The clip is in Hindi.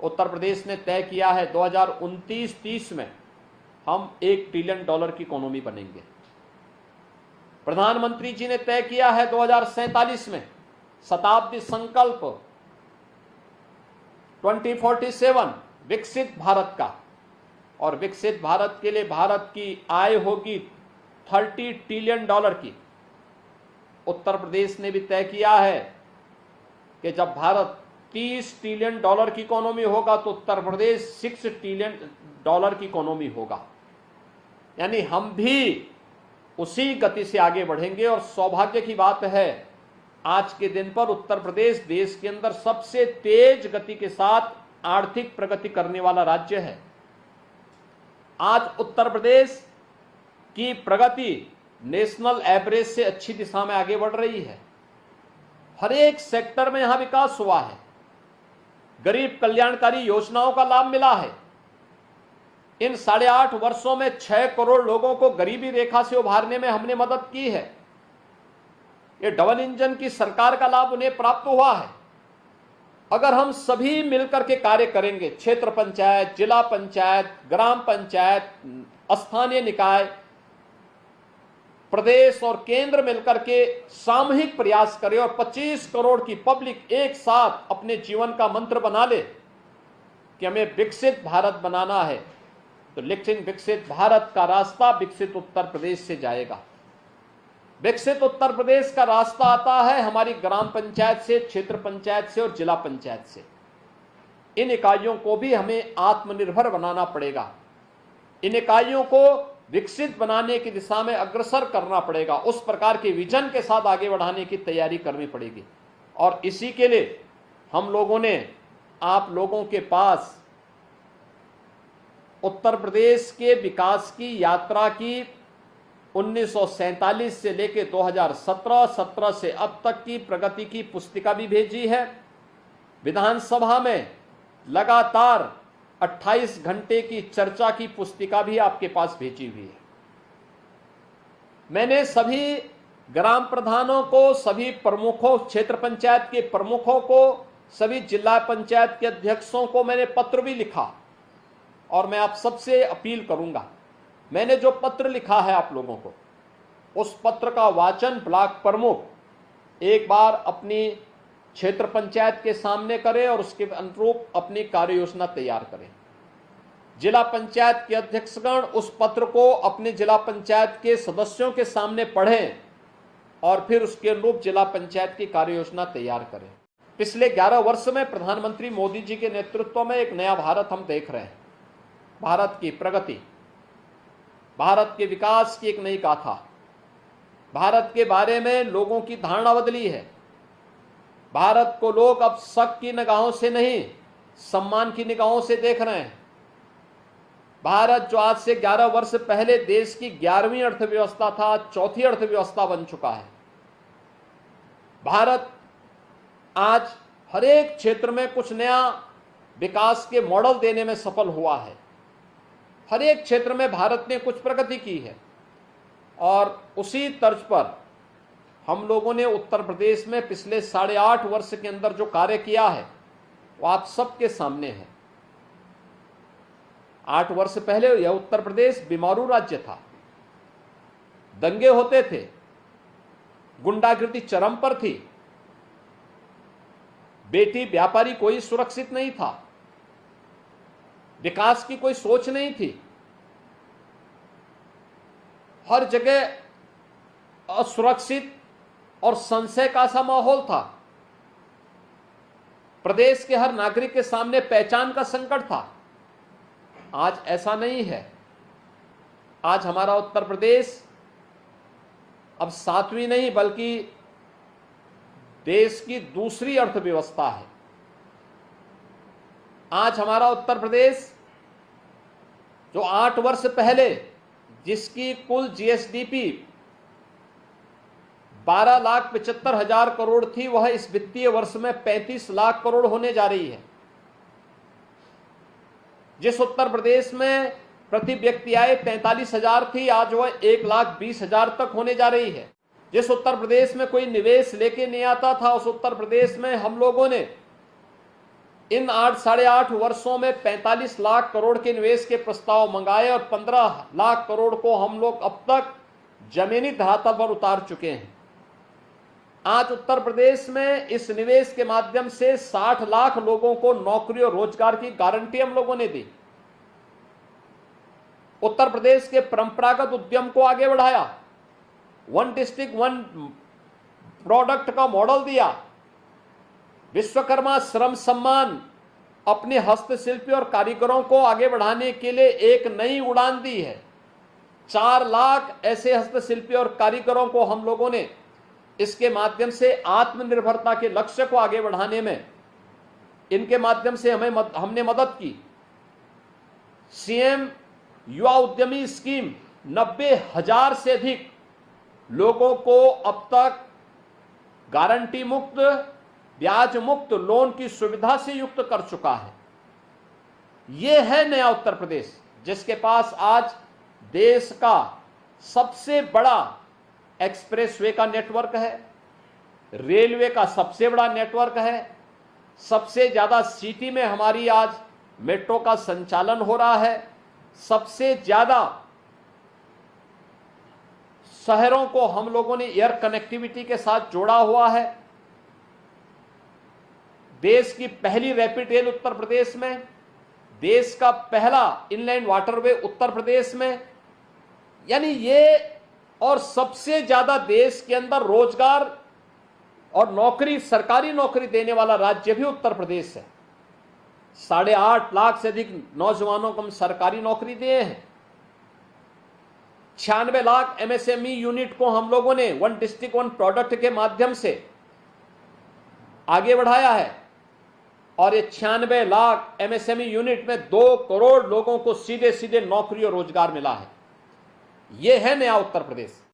उत्तर प्रदेश ने तय किया है 2029-30 में हम $1 ट्रिलियन की इकोनॉमी बनेंगे। प्रधानमंत्री जी ने तय किया है 2047 में शताब्दी संकल्प 2047 विकसित भारत का, और विकसित भारत के लिए भारत की आय होगी $30 ट्रिलियन की। उत्तर प्रदेश ने भी तय किया है कि जब भारत $30 ट्रिलियन की इकोनॉमी होगा तो उत्तर प्रदेश $6 ट्रिलियन की इकोनॉमी होगा। यानी हम भी उसी गति से आगे बढ़ेंगे। और सौभाग्य की बात है, आज के दिन पर उत्तर प्रदेश देश के अंदर सबसे तेज गति के साथ आर्थिक प्रगति करने वाला राज्य है। आज उत्तर प्रदेश की प्रगति नेशनल एवरेज से अच्छी दिशा में आगे बढ़ रही है। हर एक सेक्टर में यहां विकास हुआ है। गरीब कल्याणकारी योजनाओं का लाभ मिला है। इन 8.5 वर्षों में 6 करोड़ लोगों को गरीबी रेखा से उभारने में हमने मदद की है। ये डबल इंजन की सरकार का लाभ उन्हें प्राप्त हुआ है। अगर हम सभी मिलकर के कार्य करेंगे, क्षेत्र पंचायत, जिला पंचायत, ग्राम पंचायत, स्थानीय निकाय, प्रदेश और केंद्र मिलकर के सामूहिक प्रयास करें और 25 करोड़ की पब्लिक एक साथ अपने जीवन का मंत्र बना ले कि हमें विकसित भारत बनाना है, तो लेकिन विकसित भारत का रास्ता विकसित उत्तर प्रदेश से जाएगा। विकसित उत्तर प्रदेश का रास्ता आता है हमारी ग्राम पंचायत से, क्षेत्र पंचायत से और जिला पंचायत से। इन इकाइयों को भी हमें आत्मनिर्भर बनाना पड़ेगा। इन इकाइयों को विकसित बनाने की दिशा में अग्रसर करना पड़ेगा। उस प्रकार के विजन के साथ आगे बढ़ाने की तैयारी करनी पड़ेगी। और इसी के लिए हम लोगों ने आप लोगों के पास उत्तर प्रदेश के विकास की यात्रा की 1947 से लेकर 2017, 17 से अब तक की प्रगति की पुस्तिका भी भेजी है। विधानसभा में लगातार 28 घंटे की चर्चा की पुस्तिका भी आपके पास भेजी हुई है। मैंने सभी ग्राम प्रधानों को, सभी प्रमुखों, क्षेत्र पंचायत के प्रमुखों को, सभी जिला पंचायत के अध्यक्षों को मैंने पत्र भी लिखा। और मैं आप सबसे अपील करूंगा, मैंने जो पत्र लिखा है आप लोगों को, उस पत्र का वाचन ब्लॉक प्रमुख एक बार अपनी क्षेत्र पंचायत के सामने करें और उसके अनुरूप अपनी कार्य योजना तैयार करें। जिला पंचायत के अध्यक्षगण उस पत्र को अपने जिला पंचायत के सदस्यों के सामने पढ़ें और फिर उसके अनुरूप जिला पंचायत की कार्य योजना तैयार करें। पिछले 11 वर्ष में प्रधानमंत्री मोदी जी के नेतृत्व में एक नया भारत हम देख रहे हैं। भारत की प्रगति, भारत के विकास की एक नई गाथा, भारत के बारे में लोगों की धारणा बदली है। भारत को लोग अब शक की निगाहों से नहीं, सम्मान की निगाहों से देख रहे हैं। भारत जो आज से 11 वर्ष पहले देश की 11वीं अर्थव्यवस्था था, चौथी अर्थव्यवस्था बन चुका है। भारत आज हर एक क्षेत्र में कुछ नया विकास के मॉडल देने में सफल हुआ है। हर एक क्षेत्र में भारत ने कुछ प्रगति की है। और उसी तर्ज पर हम लोगों ने उत्तर प्रदेश में पिछले 8.5 वर्ष के अंदर जो कार्य किया है वो आप सबके सामने है। 8 वर्ष पहले यह उत्तर प्रदेश बीमारू राज्य था, दंगे होते थे, गुंडागिर्दी चरम पर थी, बेटी व्यापारी कोई सुरक्षित नहीं था, विकास की कोई सोच नहीं थी, हर जगह असुरक्षित और संशय का सा माहौल था। प्रदेश के हर नागरिक के सामने पहचान का संकट था। आज ऐसा नहीं है। आज हमारा उत्तर प्रदेश अब 7वीं नहीं बल्कि देश की दूसरी अर्थव्यवस्था है। आज हमारा उत्तर प्रदेश जो 8 वर्ष पहले जिसकी कुल जीएसडीपी 12,75,000 करोड़ थी, वह इस वित्तीय वर्ष में 35 लाख करोड़ होने जा रही है। जिस उत्तर प्रदेश में प्रति व्यक्ति आय 43,000 थी, आज वह 1,20,000 तक होने जा रही है। जिस उत्तर प्रदेश में कोई निवेश लेके नहीं आता था, उस उत्तर प्रदेश में हम लोगों ने इन 8-8.5 वर्षों में 45 लाख करोड़ के निवेश के प्रस्ताव मंगाए और 15 लाख करोड़ को हम लोग अब तक जमीनी धरातल पर उतार चुके हैं। आज उत्तर प्रदेश में इस निवेश के माध्यम से 60 लाख लोगों को नौकरी और रोजगार की गारंटी हम लोगों ने दी। उत्तर प्रदेश के परंपरागत उद्यम को आगे बढ़ाया, वन डिस्ट्रिक्ट वन प्रोडक्ट का मॉडल दिया, विश्वकर्मा श्रम सम्मान अपने हस्तशिल्पी और कारीगरों को आगे बढ़ाने के लिए एक नई उड़ान दी है। 4 लाख ऐसे हस्तशिल्पी और कारीगरों को हम लोगों ने इसके माध्यम से आत्मनिर्भरता के लक्ष्य को आगे बढ़ाने में इनके माध्यम से हमने मदद की। सीएम युवा उद्यमी स्कीम 90,000 से अधिक लोगों को अब तक गारंटी मुक्त, ब्याज मुक्त लोन की सुविधा से युक्त कर चुका है। यह है नया उत्तर प्रदेश, जिसके पास आज देश का सबसे बड़ा एक्सप्रेसवे का नेटवर्क है, रेलवे का सबसे बड़ा नेटवर्क है, सबसे ज्यादा सिटी में हमारी आज मेट्रो का संचालन हो रहा है, सबसे ज्यादा शहरों को हम लोगों ने एयर कनेक्टिविटी के साथ जोड़ा हुआ है। देश की पहली रैपिड रेल उत्तर प्रदेश में, देश का पहला इनलैंड वाटरवे उत्तर प्रदेश में, यानी ये और सबसे ज्यादा देश के अंदर रोजगार और नौकरी, सरकारी नौकरी देने वाला राज्य भी उत्तर प्रदेश है। 8.5 लाख से अधिक नौजवानों को हम सरकारी नौकरी दिए हैं। 96 लाख एमएसएमई यूनिट को हम लोगों ने वन डिस्ट्रिक्ट वन प्रोडक्ट के माध्यम से आगे बढ़ाया है और ये 96 लाख एमएसएमई यूनिट में 2 करोड़ लोगों को सीधे सीधे नौकरी और रोजगार मिला है। यह है नया उत्तर प्रदेश।